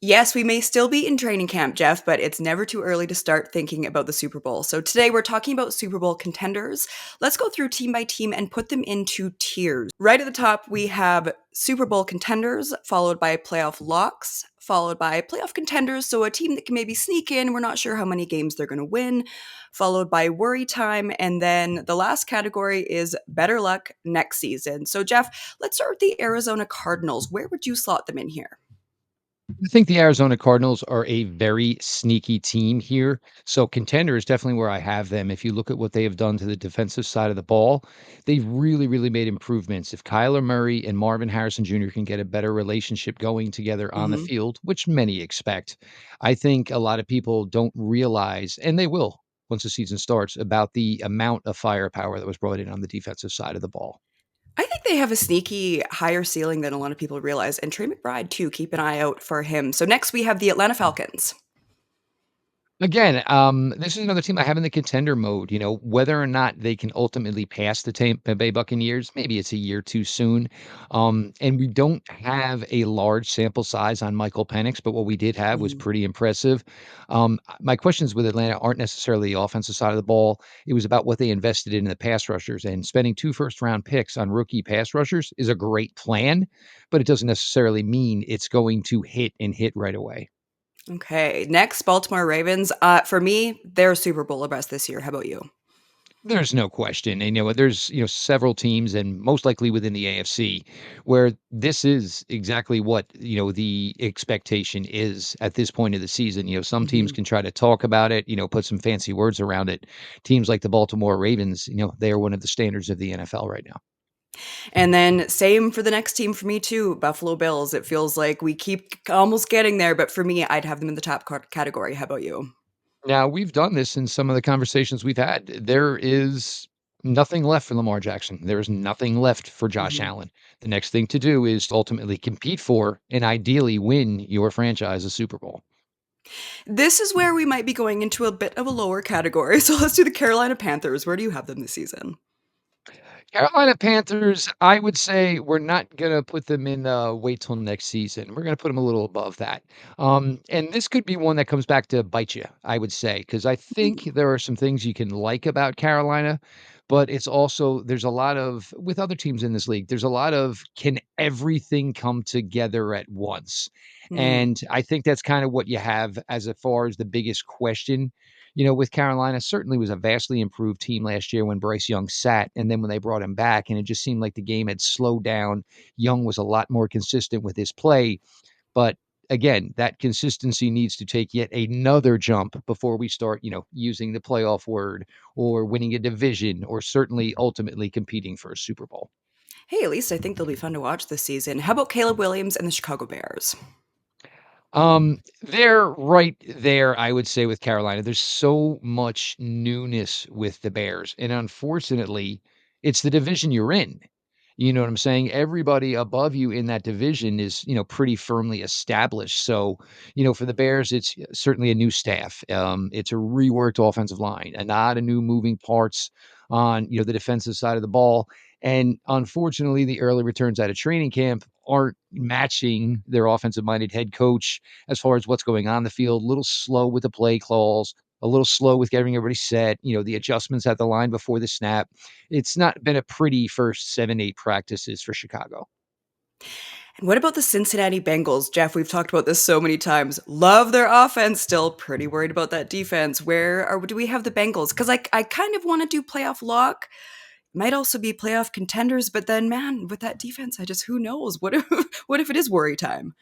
Yes, we may still be in training camp, Jeff, but it's never too early to start thinking about the Super Bowl. So today we're talking about Super Bowl contenders. Let's go through team by team and put them into tiers. Right at the top, we have Super Bowl contenders, followed by playoff locks, followed by playoff contenders. So a team that can maybe sneak in. We're not sure how many games they're going to win, followed by worry time. And then the last category is better luck next season. So, Jeff, let's start with the Arizona Cardinals. Where would you slot them in here? I think the Arizona Cardinals are a very sneaky team here. So contender is definitely where I have them. If you look at what they have done to the defensive side of the ball, they've really made improvements. If Kyler Murray and Marvin Harrison Jr. can get a better relationship going together on the Mhm. field, which many expect, I think a lot of people don't realize, and they will once the season starts, about the amount of firepower that was brought in on the defensive side of the ball. I think they have a sneaky higher ceiling than a lot of people realize, and Trey McBride too, keep an eye out for him. So next we have the Atlanta Falcons. Again, this is another team I have in the contender mode. Whether or not they can ultimately pass the Tampa Bay Buccaneers, maybe it's a year too soon. And we don't have a large sample size on Michael Penix, but what we did have was Mhm. pretty impressive. My questions with Atlanta aren't necessarily the offensive side of the ball. It was about what they invested in the pass rushers, and spending 2 first-round picks on rookie pass rushers is a great plan, but it doesn't necessarily mean it's going to hit and hit right away. Okay, next Baltimore Ravens. For me, they're Super Bowl best this year. How about you? There's no question. And there's several teams, and most likely within the AFC, where this is exactly what the expectation is at this point of the season. Some teams Mhm. can try to talk about it, put some fancy words around it. Teams like the Baltimore Ravens, they are one of the standards of the NFL right now. And then same for the next team for me too, Buffalo Bills. It feels like we keep almost getting there, but for me, I'd have them in the top category. How about you? Now, we've done this in some of the conversations we've had. There is nothing left for Lamar Jackson. There is nothing left for Josh Mhm. Allen. The next thing to do is to ultimately compete for and ideally win your franchise a Super Bowl. This is where we might be going into a bit of a lower category. So let's do the Carolina Panthers. Where do you have them this season? Carolina Panthers, I would say we're not gonna put them in, wait till next season. We're gonna put them a little above that. And this could be one that comes back to bite you, I would say, because I think Hmm. there are some things you can like about Carolina, but it's also there's a lot of with other teams in this league, there's a lot of can everything come together at once? Hmm. And I think that's kind of what you have as far as the biggest question with Carolina. Certainly was a vastly improved team last year when Bryce Young sat, and then when they brought him back, and it just seemed like the game had slowed down. Young was a lot more consistent with his play, but again, that consistency needs to take yet another jump before we start, using the playoff word or winning a division or certainly ultimately competing for a Super Bowl. Hey, at least I think they'll be fun to watch this season. How about Caleb Williams and the Chicago Bears? They're right there, I would say, with Carolina. There's so much newness with the Bears, and unfortunately, it's the division you're in. You know what I'm saying? Everybody above you in that division is, pretty firmly established. So, for the Bears, it's certainly a new staff. It's a reworked offensive line, and not a new moving parts on, the defensive side of the ball. And unfortunately, the early returns out of training camp aren't matching their offensive minded head coach as far as what's going on the field. A little slow with the play calls, a little slow with getting everybody set, the adjustments at the line before the snap. It's not been a pretty first 7, 8 practices for Chicago. And what about the Cincinnati Bengals? Jeff, we've talked about this so many times. Love their offense, still pretty worried about that defense. Do we have the Bengals? Because I kind of want to do playoff lock. Might also be playoff contenders, but then man, with that defense, I just who knows? What if what if it is worry time?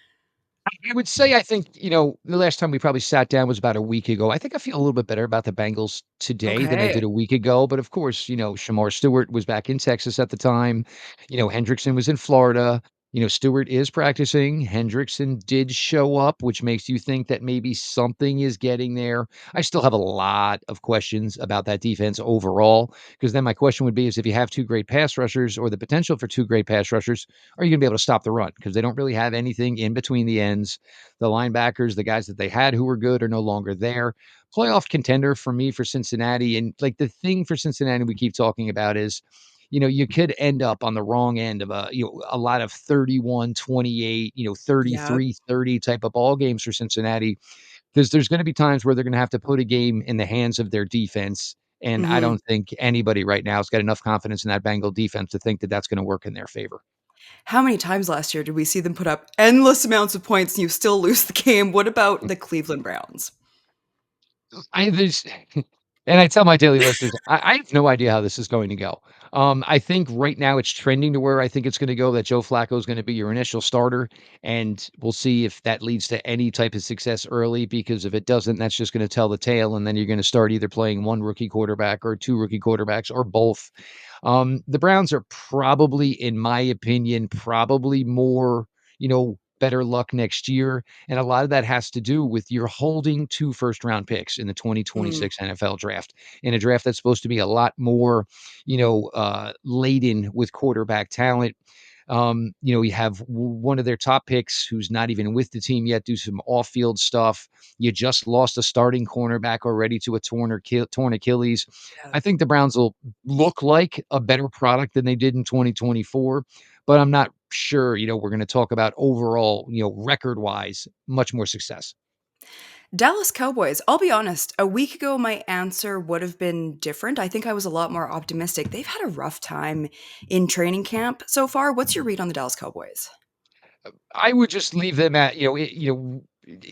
I would say I think, the last time we probably sat down was about a week ago. I think I feel a little bit better about the Bengals today than I Okay. did a week ago. But of course, Shamar Stewart was back in Texas at the time. Hendrickson was in Florida. Stewart is practicing. Hendrickson did show up, which makes you think that maybe something is getting there. I still have a lot of questions about that defense overall, because then my question would be is if you have two great pass rushers or the potential for two great pass rushers, are you going to be able to stop the run? Because they don't really have anything in between the ends. The linebackers, the guys that they had who were good, are no longer there. Playoff contender for me for Cincinnati. And like the thing for Cincinnati we keep talking about is, you could end up on the wrong end of a lot of 31-28, Yeah. 33-30 type of ball games for Cincinnati. There's going to be times where they're going to have to put a game in the hands of their defense. And I Mhm. don't think anybody right now has got enough confidence in that Bengal defense to think that that's going to work in their favor. How many times last year did we see them put up endless amounts of points and you still lose the game? What about the Cleveland Browns? I there's and I tell my daily listeners, I have no idea how this is going to go. I think right now it's trending to where I think it's going to go, that Joe Flacco is going to be your initial starter, and we'll see if that leads to any type of success early, because if it doesn't, that's just going to tell the tale, and then you're going to start either playing one rookie quarterback or two rookie quarterbacks or both. The Browns are probably, in my opinion, probably more, better luck next year. And a lot of that has to do with you're holding 2 first-round picks in the Mm, 2026 NFL draft, in a draft that's supposed to be a lot more, laden with quarterback talent. You have one of their top picks who's not even with the team yet, do some off-field stuff. You just lost a starting cornerback already to a torn Achilles. yeah. I think the Browns will look like a better product than they did in 2024, but I'm not sure, we're going to talk about overall, record-wise, much more success. Dallas Cowboys. I'll be honest, a week ago, my answer would have been different. I think I was a lot more optimistic. They've had a rough time in training camp so far. What's your read on the Dallas Cowboys? I would just leave them at,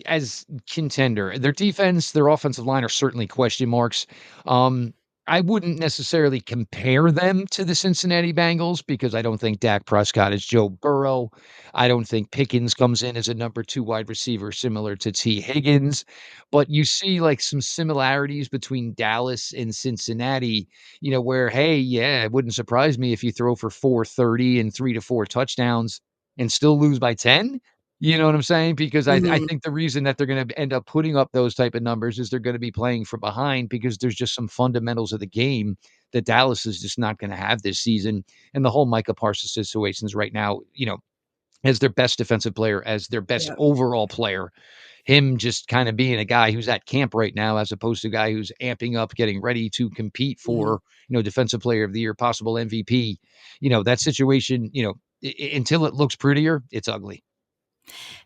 as contender. Their defense, their offensive line are certainly question marks. Um, I wouldn't necessarily compare them to the Cincinnati Bengals, because I don't think Dak Prescott is Joe Burrow. I don't think Pickens comes in as a number two wide receiver similar to T. Higgins. But you see like some similarities between Dallas and Cincinnati, where, hey, yeah, it wouldn't surprise me if you throw for 430 and 3 to 4 touchdowns and still lose by 10? You know what I'm saying? Because I Mhm. think the reason that they're gonna end up putting up those type of numbers is they're gonna be playing from behind, because there's just some fundamentals of the game that Dallas is just not gonna have this season. And the whole Micah Parsons situations right now, as their best defensive player, as their best Yeah. overall player, him just kind of being a guy who's at camp right now, as opposed to a guy who's amping up, getting ready to compete Mhm. for, defensive player of the year, possible MVP. That situation, until it looks prettier, it's ugly.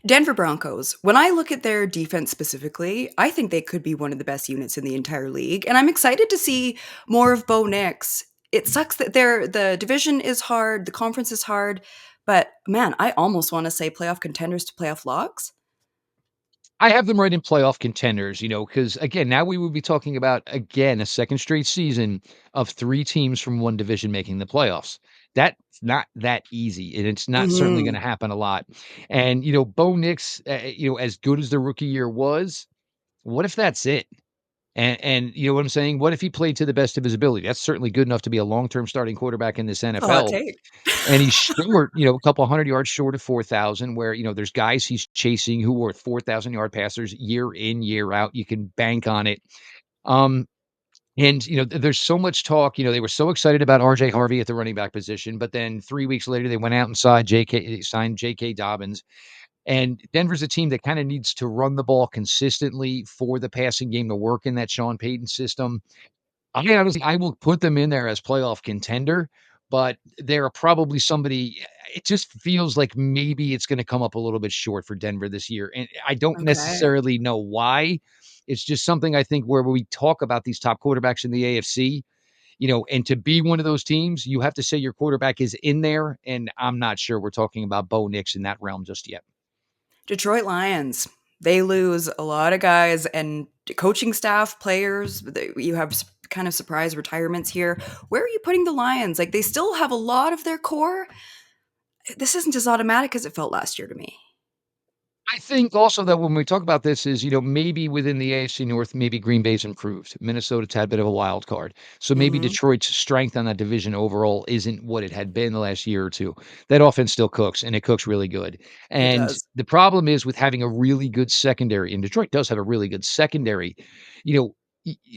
Denver Broncos. When I look at their defense specifically, I think they could be one of the best units in the entire league, and I'm excited to see more of Bo Nix. It sucks that the division is hard, the conference is hard, but man, I almost want to say playoff contenders to playoff locks. I have them right in playoff contenders, because again, now we would be talking about, again, a second straight season of 3 teams from one division making the playoffs. That's not that easy, and it's not certainly Mhm. gonna happen a lot. And, Bo Nix, as good as the rookie year was, what if that's it? And you know what I'm saying? What if he played to the best of his ability? That's certainly good enough to be a long-term starting quarterback in this That's a hot NFL, take. and he's short, a couple 100 yards short of 4,000, where, there's guys he's chasing who are 4,000-yard passers year in, year out. You can bank on it. Um, and, there's so much talk. They were so excited about RJ Harvey at the running back position, but then 3 weeks later, they went out and signed J.K. Dobbins. And Denver's a team that kind of needs to run the ball consistently for the passing game to work in that Sean Payton system. I will put them in there as playoff contender, but they're probably somebody. It just feels like maybe it's gonna come up a little bit short for Denver this year, and I don't Okay. necessarily know why. It's just something I think where we talk about these top quarterbacks in the AFC, and to be one of those teams, you have to say your quarterback is in there, and I'm not sure we're talking about Bo Nix in that realm just yet. Detroit Lions. They lose a lot of guys and coaching staff, players. You have kind of surprise retirements here. Where are you putting the Lions? Like they still have a lot of their core. This isn't as automatic as it felt last year to me. I think also that when we talk about this is, maybe within the AFC North, maybe Green Bay's improved. Minnesota's had a bit of a wild card. So maybe Mhm. Detroit's strength on that division overall isn't what it had been the last year or two. That offense still cooks, and it cooks really good. It And does. the problem is with having a really good secondary, and Detroit does have a really good secondary, you know,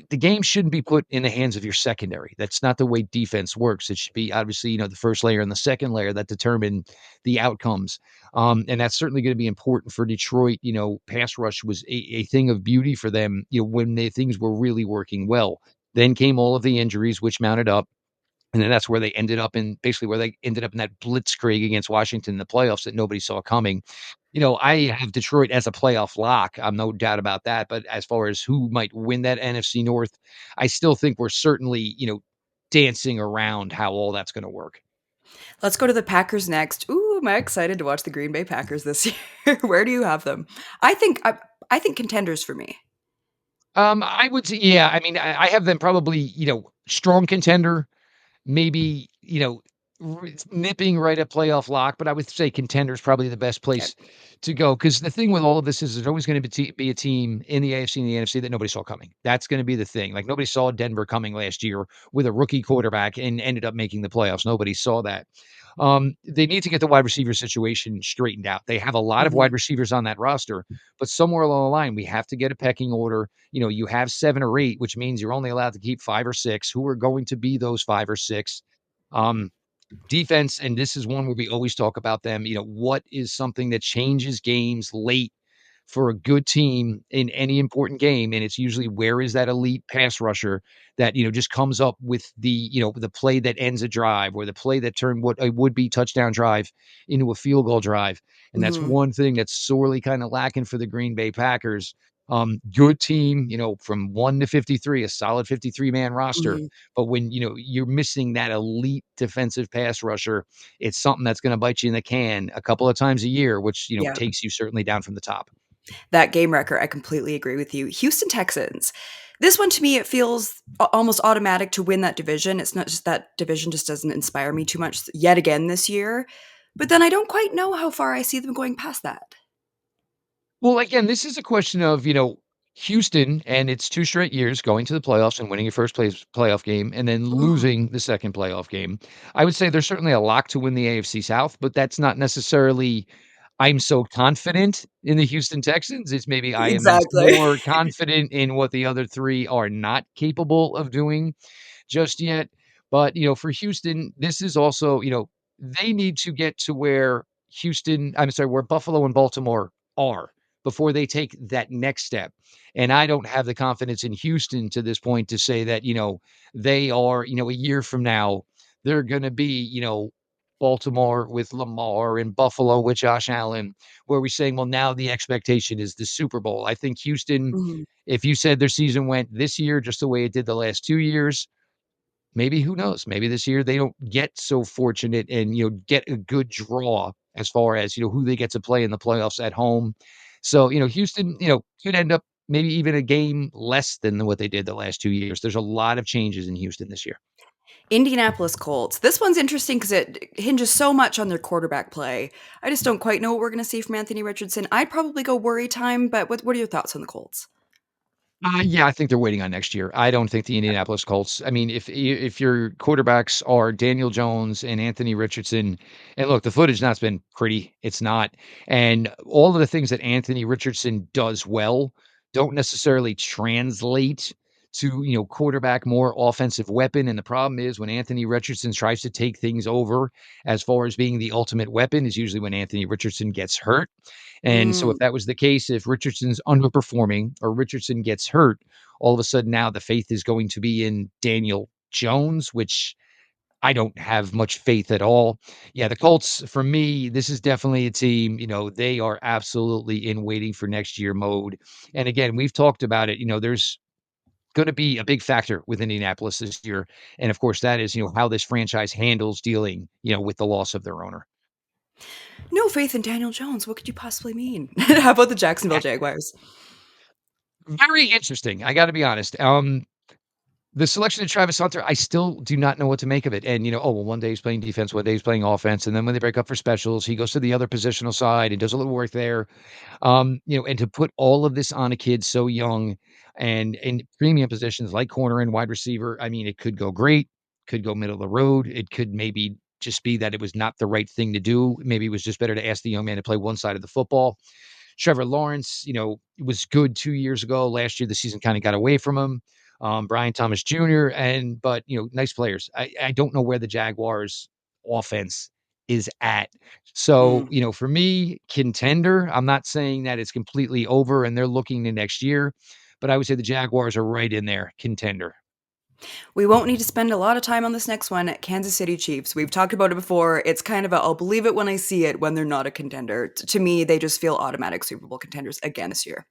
the game shouldn't be put in the hands of your secondary. That's not the way defense works. It should be obviously, the first layer and the second layer that determine the outcomes, and that's certainly going to be important for Detroit. Pass rush was a thing of beauty for them, when things were really working well. Then came all of the injuries, which mounted up. And then that's where they ended up in basically where they ended up in that blitzkrieg against Washington in the playoffs that nobody saw coming. I have Detroit as a playoff lock. I'm no doubt about that. But as far as who might win that NFC North, I still think we're certainly, dancing around how all that's going to work. Let's go to the Packers next. Ooh, am I excited to watch the Green Bay Packers this year? Where do you have them? I think I think contenders for me. I would say, yeah. I mean, I have them probably, strong contender. Maybe, nipping right at playoff lock, but I would say contender is probably the best Okay. place to go. Because the thing with all of this is there's always gonna be a team in the AFC and the NFC that nobody saw coming. That's gonna be the thing. Like, nobody saw Denver coming last year with a rookie quarterback and ended up making the playoffs. Nobody saw that. They need to get the wide receiver situation straightened out. They have a lot of Mhm. wide receivers on that roster, but somewhere along the line, we have to get a pecking order. You have 7 or 8, which means you're only allowed to keep 5 or 6. Who are going to be those 5 or 6? Um, Defense, and this is one where we always talk about them, what is something that changes games late for a good team in any important game, and it's usually where is that elite pass rusher that, just comes up with the play that ends a drive or the play that turned what a would-be touchdown drive into a field goal drive, and that's Mhm. one thing that's sorely kinda lacking for the Green Bay Packers. Good team, from 1 to 53, a solid 53-man roster, Mhm. but when, you're missing that elite defensive pass rusher, it's something that's gonna bite you in the can a couple of times a year, which, Yeah. takes you certainly down from the top. That game wrecker, I completely agree with you. Houston Texans. This one to me, it feels almost automatic to win that division. It's not just that division just doesn't inspire me too much yet again this year. But then I don't quite know how far I see them going past that. Well, again, this is a question of, Houston and its 2 straight years going to the playoffs and winning your first place playoff game and then Mhm. losing the second playoff game. I would say there's certainly a lock to win the AFC South, but that's not necessarily I'm so confident in the Houston Texans. It's maybe I am just Exactly. more confident in what the other 3 are not capable of doing just yet. But, for Houston, this is also, they need to get to where where Buffalo and Baltimore are before they take that next step. And I don't have the confidence in Houston to this point to say that, they are, a year from now, they're going to be, Baltimore with Lamar and Buffalo with Josh Allen, where we're saying, well, now the expectation is the Super Bowl. I think Houston, Mhm. if you said their season went this year just the way it did the last 2 years, maybe who knows? Maybe this year they don't get so fortunate and, get a good draw as far as, who they get to play in the playoffs at home. So, Houston, could end up maybe even a game less than what they did the last 2 years. There's a lot of changes in Houston this year. Indianapolis Colts. This one's interesting because it hinges so much on their quarterback play. I just don't quite know what we're going to see from Anthony Richardson. I'd probably go worry time, but what are your thoughts on the Colts? Yeah, I think they're waiting on next year. I don't think the Indianapolis Colts. I mean, if your quarterbacks are Daniel Jones and Anthony Richardson, and look, the footage not's been pretty. It's not, and all of the things that Anthony Richardson does well don't necessarily translate to quarterback more offensive weapon. And the problem is when Anthony Richardson tries to take things over as far as being the ultimate weapon is usually when Anthony Richardson gets hurt. And so if Mm, that was the case, if Richardson's underperforming or Richardson gets hurt, all of a sudden now the faith is going to be in Daniel Jones, which I don't have much faith at all. Yeah, the Colts, for me, this is definitely a team, they are absolutely in waiting for next year mode. And again, we've talked about it, there's going to be a big factor with Indianapolis this year. And of course, that is, how this franchise handles dealing, with the loss of their owner. no faith in Daniel Jones. What could you possibly mean? How about the Jacksonville Jaguars? Very interesting. I got to be honest. The selection of Travis Hunter, I still do not know what to make of it. And, oh, well, one day he's playing defense, one day he's playing offense. And then when they break up for specials, he goes to the other positional side and does a little work there. And to put all of this on a kid so young and in premium positions like corner and wide receiver, I mean, it could go great, could go middle of the road. It could maybe just be that it was not the right thing to do. Maybe it was just better to ask the young man to play one side of the football. Trevor Lawrence, was good 2 years ago. Last year, the season kinda got away from him. Brian Thomas Jr. But, nice players. I don't know where the Jaguars' offense is at. So, Mm. for me, contender, I'm not saying that it's completely over and they're looking to next year, but I would say the Jaguars are right in there, contender. We won't need to spend a lot of time on this next one. Kansas City Chiefs. We've talked about it before. It's kind of a I'll believe it when I see it when they're not a contender. To me, they just feel automatic Super Bowl contenders again this year.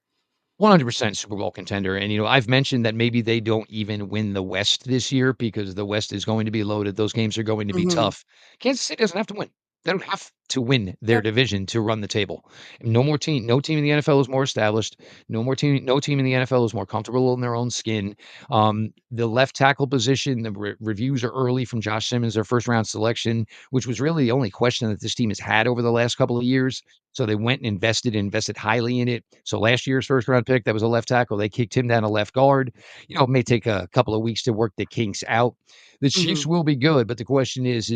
100% Super Bowl contender, and, I've mentioned that maybe they don't even win the West this year because the West is going to be loaded, those games are going to be Mhm. tough. Kansas City doesn't have to win. They don't have to win their Yep. division to run the table. No team in the NFL is more established. No team in the NFL is more comfortable in their own skin. The left tackle position, the reviews are early from Josh Simmons, their first round selection, which was really the only question that this team has had over the last couple of years. So they went and invested highly in it. So last year's first round pick, that was a left tackle. They kicked him down to left guard. It may take a couple of weeks to work the kinks out. The Chiefs Mhm. will be good, but the question is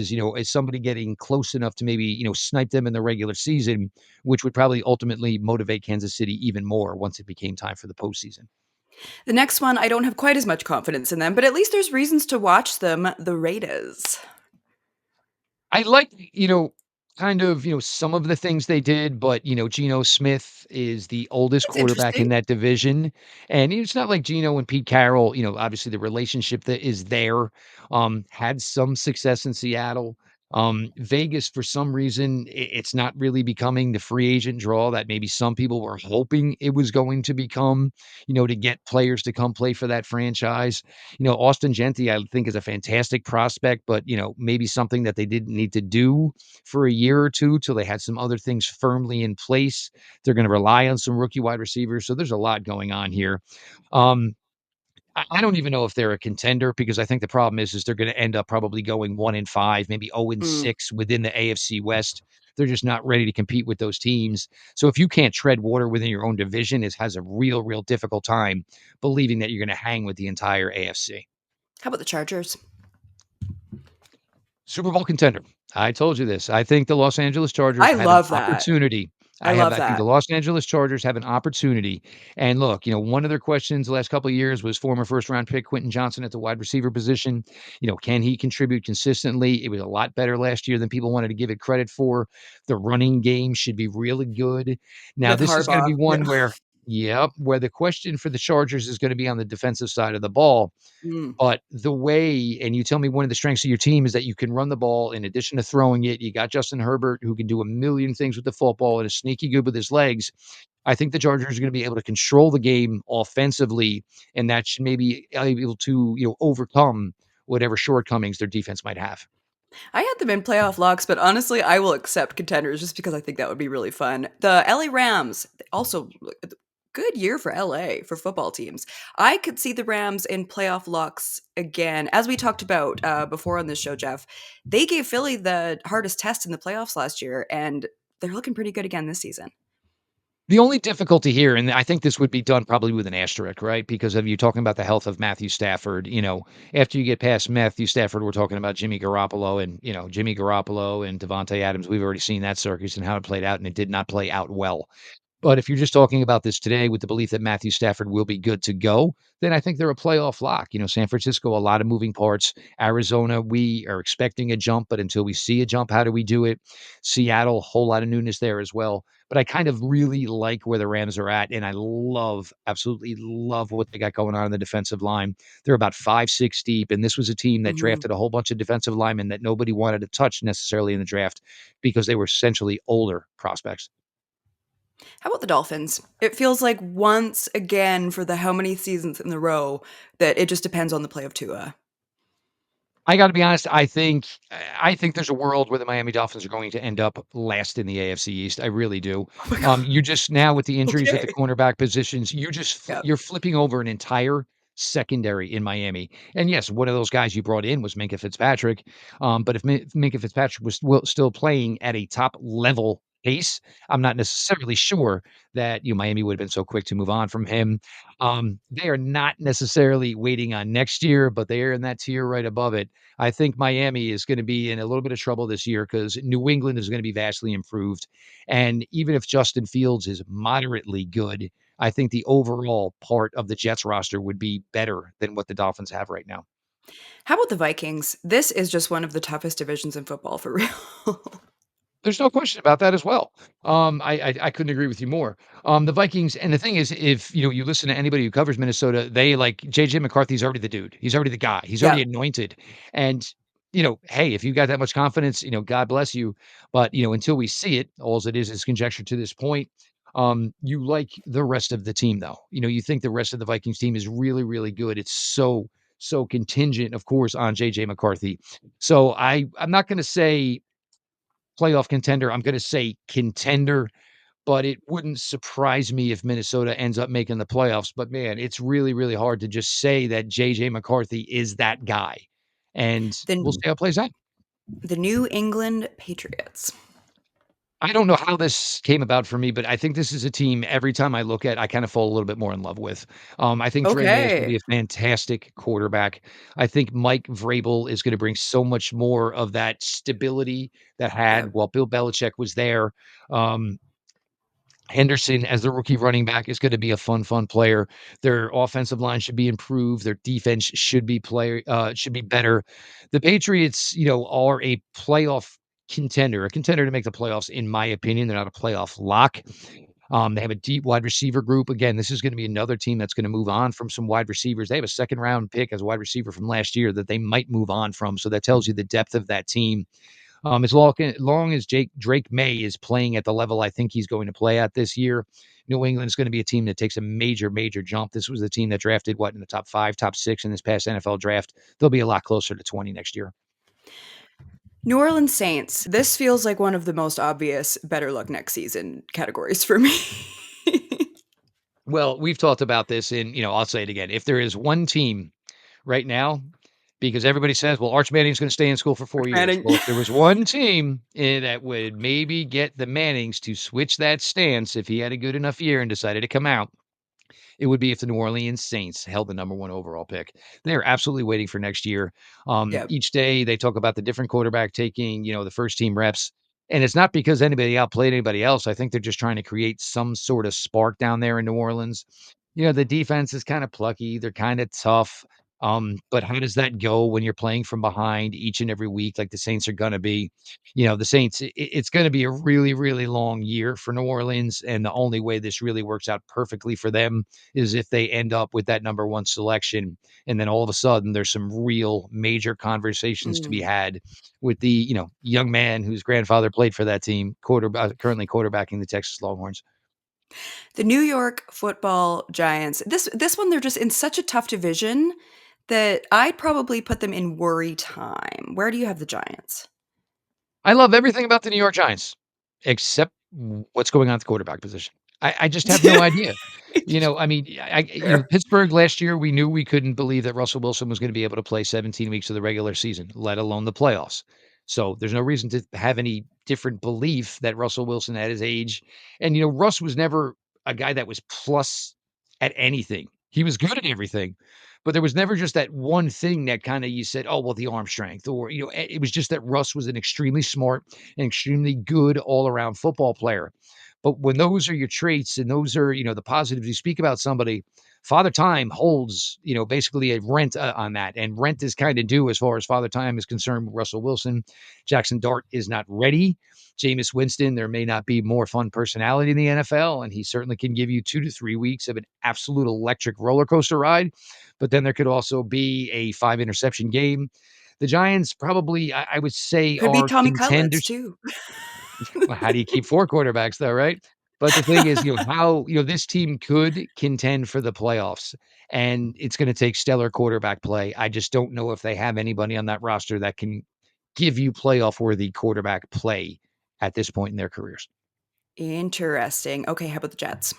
somebody getting close enough to maybe, snipe them in the regular season, which would probably ultimately motivate Kansas City even more once it became time for the postseason. The next one, I don't have quite as much confidence in them, but at least there's reasons to watch them. The Raiders. I like, kind of, some of the things they did, but, Geno Smith is the oldest It's quarterback interesting. in that division. And it's not like Geno and Pete Carroll, obviously the relationship that is there, had some success in Seattle. Vegas, for some reason, it's not really becoming the free agent draw that maybe some people were hoping it was going to become, to get players to come play for that franchise. Austin Genty, I think, is a fantastic prospect, but, maybe something that they didn't need to do for a year or two till they had some other things firmly in place. They're going to rely on some rookie wide receivers. So there's a lot going on here. Um, I don't even know if they're a contender because I think the problem is they're going to end up probably going 1-5, maybe 0 and Mm. 6 within the AFC West. They're just not ready to compete with those teams. So if you can't tread water within your own division, it has a real difficult time believing that you're going to hang with the entire AFC. How about the Chargers? Super Bowl contender. I told you this. I think the Los Angeles Chargers I have an love that. opportunity. I love I think that. the Los Angeles Chargers have an opportunity. And look, one of their questions the last couple of years was former first round pick Quentin Johnson at the wide receiver position. Can he contribute consistently? It was a lot better last year than people wanted to give it credit for. The running game should be really good. Now, With this is going to Harbaugh. be Yeah. one where, yep, where the question for the Chargers is going to be on the defensive side of the ball. Mm. But the way and you tell me one of the strengths of your team is that you can run the ball in addition to throwing it. You got Justin Herbert who can do a million things with the football and is sneaky good with his legs. I think the Chargers are gonna be able to control the game offensively, and that should maybe able to, overcome whatever shortcomings their defense might have. I had them in playoff locks, but honestly, I will accept contenders just because I think that would be really fun. The LA Rams, also good year for LA for football teams. I could see the Rams in playoff locks again. As we talked about before on this show, Jeff, they gave Philly the hardest test in the playoffs last year, and they're looking pretty good again this season. The only difficulty here, and I think this would be done probably with an asterisk, right? Because of you talking about the health of Matthew Stafford, after you get past Matthew Stafford, we're talking about Jimmy Garoppolo and, Jimmy Garoppolo and Devontae Adams. We've already seen that circus and how it played out, and it did not play out well. But if you're just talking about this today with the belief that Matthew Stafford will be good to go, then I think they're a playoff lock. San Francisco, a lot of moving parts. Arizona, we are expecting a jump, but until we see a jump, how do we do it? Seattle, a whole lot of newness there as well. But I kind of really like where the Rams are at, and I absolutely love what they got going on in the defensive line. They're about 5, 6 deep, and this was a team that Mhm. drafted a whole bunch of defensive linemen that nobody wanted to touch necessarily in the draft because they were essentially older prospects. How about the Dolphins? It feels like once again for the how many seasons in a row that it just depends on the play of Tua. I gotta be honest, I think there's a world where the Miami Dolphins are going to end up last in the AFC East. I really do. Oh my god. You just now with the injuries at the Okay. cornerback positions, you just Yep. you're flipping over an entire secondary in Miami. And yes, one of those guys you brought in was Minka Fitzpatrick. But if Minka Fitzpatrick was still playing at a top level pace, I'm not necessarily sure that Miami would have been so quick to move on from him. They are not necessarily waiting on next year, but they are in that tier right above it. I think Miami is gonna be in a little bit of trouble this year because New England is gonna be vastly improved, and even if Justin Fields is moderately good, I think the overall part of the Jets roster would be better than what the Dolphins have right now. How about the Vikings? This is just one of the toughest divisions in football for real. There's no question about that as well. I couldn't agree with you more. The Vikings, and the thing is, if you listen to anybody who covers Minnesota, they like JJ McCarthy's already the dude. He's already the guy. He's Yeah. already anointed. And hey, if you got that much confidence, God bless you. But until we see it, all it is conjecture to this point. You like the rest of the team, though. You think the rest of the Vikings team is really, really good. It's so contingent, of course, on JJ McCarthy. So I'm not going to say playoff contender. I'm gonna say contender, but it wouldn't surprise me if Minnesota ends up making the playoffs. But man, it's really, really hard to just say that JJ McCarthy is that guy. And we'll see The how it plays out. the New England Patriots. I don't know how this came about for me, but I think this is a team every time I look at, I kind of fall a little bit more in love with. I think Drake May is going to Okay. be a fantastic quarterback. I think Mike Vrabel is going to bring so much more of that stability that had Yep. while Bill Belichick was there. Um, Henderson as the rookie running back is going to be a fun player. Their offensive line should be improved. Their defense should be better. The Patriots, are a playoff contender, a contender to make the playoffs, in my opinion. They're not a playoff lock. They have a deep wide receiver group. Again, this is going to be another team that's going to move on from some wide receivers. They have a second round pick as a wide receiver from last year that they might move on from. So that tells you the depth of that team. As long as Drake May is playing at the level I think he's going to play at this year, New England's going to be a team that takes a major jump. This was the team that drafted what in the top 5, top 6 in this past NFL draft. They'll be a lot closer to 20 next year. New Orleans Saints. This feels like one of the most obvious better luck next season categories for me. Well, we've talked about this, and I'll say it again. If there is one team right now, because everybody says, well, Arch Manning's going to stay in school for 4 years. Manning. Well, if there was one team that would maybe get the Mannings to switch that stance if he had a good enough year and decided to come out, it would be if the New Orleans Saints held the number 1 overall pick. They're absolutely waiting for next year. Yep. Each day they talk about the different quarterback taking, the first team reps. And it's not because anybody outplayed anybody else. I think they're just trying to create some sort of spark down there in New Orleans. The defense is kind of plucky. They're kind of tough. But how does that go when you're playing from behind each and every week, like the Saints are going to be? The Saints, it's going to be a really, really long year for New Orleans. And the only way this really works out perfectly for them is if they end up with that number 1 selection, and then all of a sudden there's some real major conversations to be Mm. had with the, young man whose grandfather played for that team, currently quarterbacking the Texas Longhorns. The New York Football Giants. This one they're just in such a tough division that I'd probably put them in worry time. Where do you have the Giants? I love everything about the New York Giants, except what's going on at the quarterback position. I just have no idea. I mean, Fair. Pittsburgh last year, we knew we couldn't believe that Russell Wilson was going to be able to play 17 weeks of the regular season, let alone the playoffs. So there's no reason to have any different belief that Russell Wilson at his age, and Russ was never a guy that was plus at anything. He was good at everything, but there was never just that one thing that kind of you said, oh, well, the arm strength, or, it was just that Russ was an extremely smart and extremely good all around football player. But when those are your traits and those are, the positives you speak about somebody, Father Time holds, basically a rent on that. And rent is kind of due as far as Father Time is concerned with Russell Wilson. Jackson Dart is not ready. Jameis Winston, there may not be more fun personality in the NFL, and he certainly can give you 2 to 3 weeks of an absolute electric roller coaster ride. But then there could also be a 5 interception game. The Giants probably, I would say, Could be are Tommy Cutlets contenders. too. Well, how do you keep 4 quarterbacks though, right? But the thing is, how this team could contend for the playoffs, and it's gonna take stellar quarterback play. I just don't know if they have anybody on that roster that can give you playoff-worthy quarterback play at this point in their careers. Interesting. Okay, how about the Jets?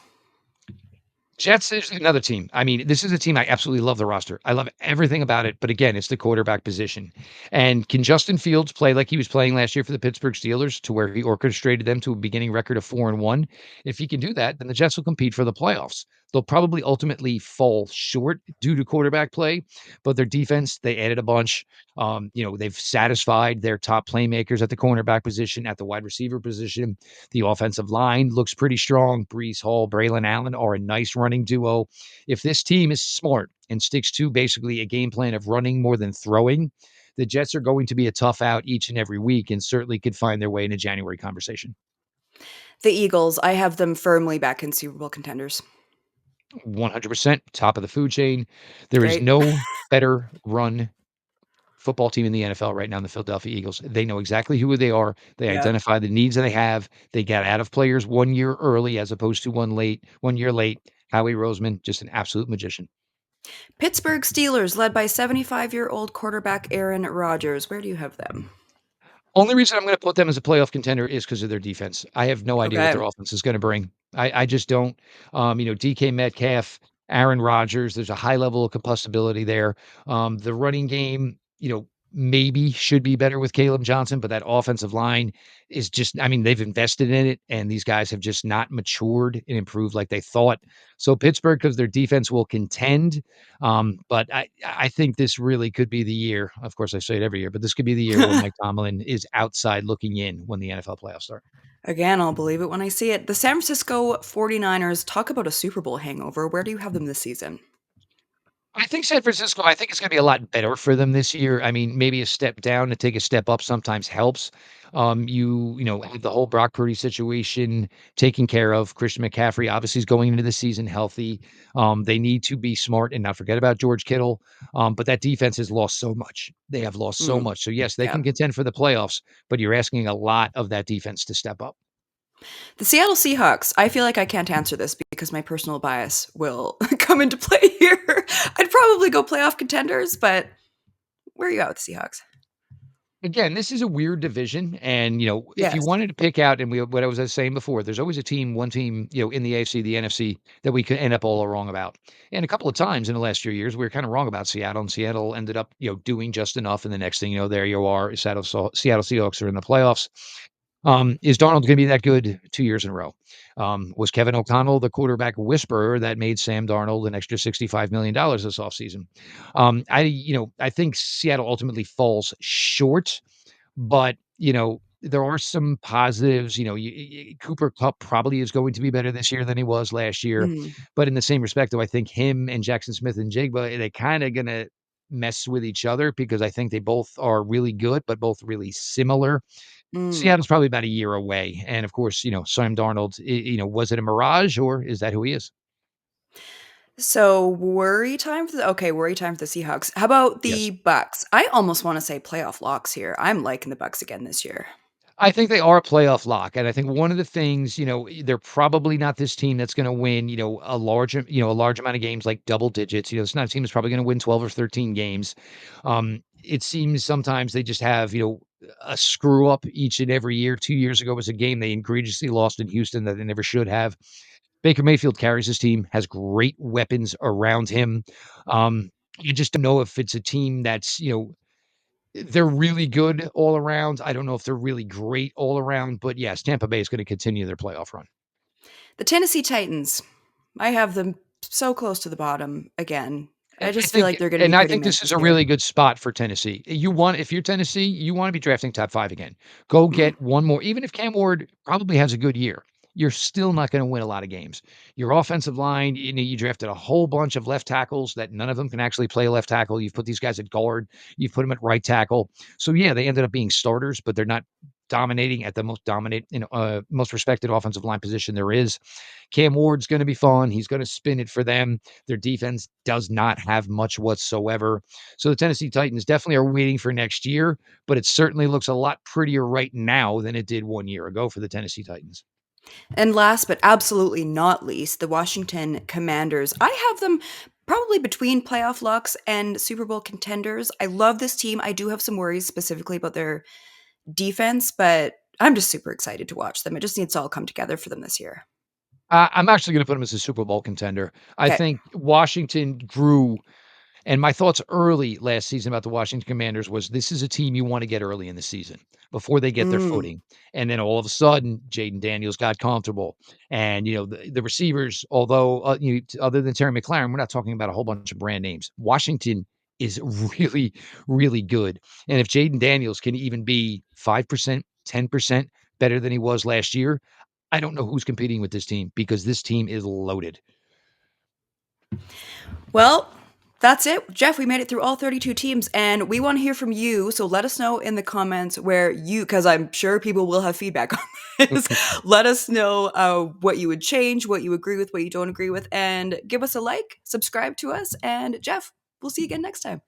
Jets is another team. I mean, this is a team I absolutely love the roster. I love everything about it, but again, it's the quarterback position. And can Justin Fields play like he was playing last year for the Pittsburgh Steelers to where he orchestrated them to a beginning record of 4-1? If he can do that, then the Jets will compete for the playoffs. They'll probably ultimately fall short due to quarterback play, but their defense, they added a bunch. They've satisfied their top playmakers at the cornerback position, at the wide receiver position. The offensive line looks pretty strong. Brees Hall, Braylon Allen are a nice running duo. If this team is smart and sticks to basically a game plan of running more than throwing, the Jets are going to be a tough out each and every week and certainly could find their way in a January conversation. The Eagles, I have them firmly back in Super Bowl contenders. 100% top of the food chain. There is Right? no better run football team in the NFL right now in the Philadelphia Eagles. They know exactly who they are. They Yep. identify the needs that they have. They got out of players 1 year early as opposed to 1 year late. Howie Roseman, just an absolute magician. Pittsburgh Steelers, led by 75-year-old quarterback Aaron Rodgers. Where do you have them? Only reason I'm gonna put them as a playoff contender is because of their defense. I have no idea what their Okay. offense is gonna bring. I just don't. DK Metcalf, Aaron Rodgers, there's a high level of combustibility there. The running game, maybe should be better with Caleb Johnson, but that offensive line is just I mean, they've invested in it, and these guys have just not matured and improved like they thought. So Pittsburgh, because their defense will contend, but I think this really could be the year. Of course, I say it every year, but this could be the year where Mike Tomlin is outside looking in when the NFL playoffs start. Again, I'll believe it when I see it. The San Francisco 49ers, talk about a Super Bowl hangover. Where do you have them this season? I think San Francisco, I think it's gonna be a lot better for them this year. I mean, maybe a step down to take a step up sometimes helps. Have the whole Brock Purdy situation taken care of. Christian McCaffrey obviously is going into the season healthy. They need to be smart and not forget about George Kittle. But that defense has lost so much. They have lost so Mm, much. So yes, they yeah. can contend for the playoffs, but you're asking a lot of that defense to step up. The Seattle Seahawks, I feel like I can't answer this because my personal bias will come into play here. I'd probably go playoff contenders, but where are you at with the Seahawks? Again, this is a weird division, and, if you Yes. wanted to pick out and what I was saying before, there's always one team, in the AFC, the NFC that we could end up all wrong about. And a couple of times in the last few years, we were kinda wrong about Seattle, and Seattle ended up, doing just enough, and the next thing you know, there you are, Seattle Seahawks are in the playoffs. Is Darnold gonna be that good 2 years in a row? Was Kevin O'Connell the quarterback whisperer that made Sam Darnold an extra $65 million this offseason? I think Seattle ultimately falls short, but, there are some positives. Cooper Kupp probably is going to be better this year than he was last year, Mm, but in the same respect, though, I think him and Jackson Smith and Jigba, they kinda gonna mess with each other because I think they both are really good, but both really similar. mm. Seattle's probably about a year away, and of course, Sam Darnold, was it a mirage or is that who he is? So worry time for the Seahawks. How about Yes. the Bucs? I almost want to say playoff locks here. I'm liking the Bucs again this year. I think they are a playoff lock, and I think one of the things, they're probably not this team that's gonna win, a large amount of games, like double digits. It's not a team that's probably gonna win 12 or 13 games. It seems sometimes they just have, a screw up each and every year. 2 years ago was a game they egregiously lost in Houston that they never should have. Baker Mayfield carries his team, has great weapons around him. You just don't know if it's a team that's, they're really good all around. I don't know if they're really great all around, but yes, Tampa Bay is going to continue their playoff run. The Tennessee Titans. I have them so close to the bottom again. I And I just feel think like they're going to be and I pretty think mid this is this a year. really good spot for Tennessee. If you're Tennessee, you wanna be drafting top 5 again. Go Mm, get one more even if Cam Ward probably has a good year, you're still not gonna win a lot of games. Your offensive line, you drafted a whole bunch of left tackles that none of them can actually play left tackle. You've put these guys at guard, you've put them at right tackle. So, yeah, they ended up being starters, but they're not dominating at the most respected offensive line position there is. Cam Ward's gonna be fun. He's gonna spin it for them. Their defense does not have much whatsoever. So the Tennessee Titans definitely are waiting for next year, but it certainly looks a lot prettier right now than it did 1 year ago for the Tennessee Titans. And last but absolutely not least, the Washington Commanders. I have them probably between playoff locks and Super Bowl contenders. I love this team. I do have some worries specifically about their defense, but I'm just super excited to watch them. It just needs to all come together for them this year. I'm actually going to put them as a Super Bowl contender. I Okay. think Washington grew. And my thoughts early last season about the Washington Commanders was this is a team you want to get early in the season before they get their Mm, footing. And then all of a sudden, Jaden Daniels got comfortable. And, the receivers, although, other than Terry McLaren, we're not talking about a whole bunch of brand names. Washington is really, really good. And if Jaden Daniels can even be 5%, 10% better than he was last year, I don't know who's competing with this team because this team is loaded. well, That's it. Jeff, we made it through all 32 teams and we want to hear from you. So let us know in the comments where you, because I'm sure people will have feedback on this. Let us know what you would change, what you agree with, what you don't agree with, and give us a like, subscribe to us. And Jeff, we'll see you again next time.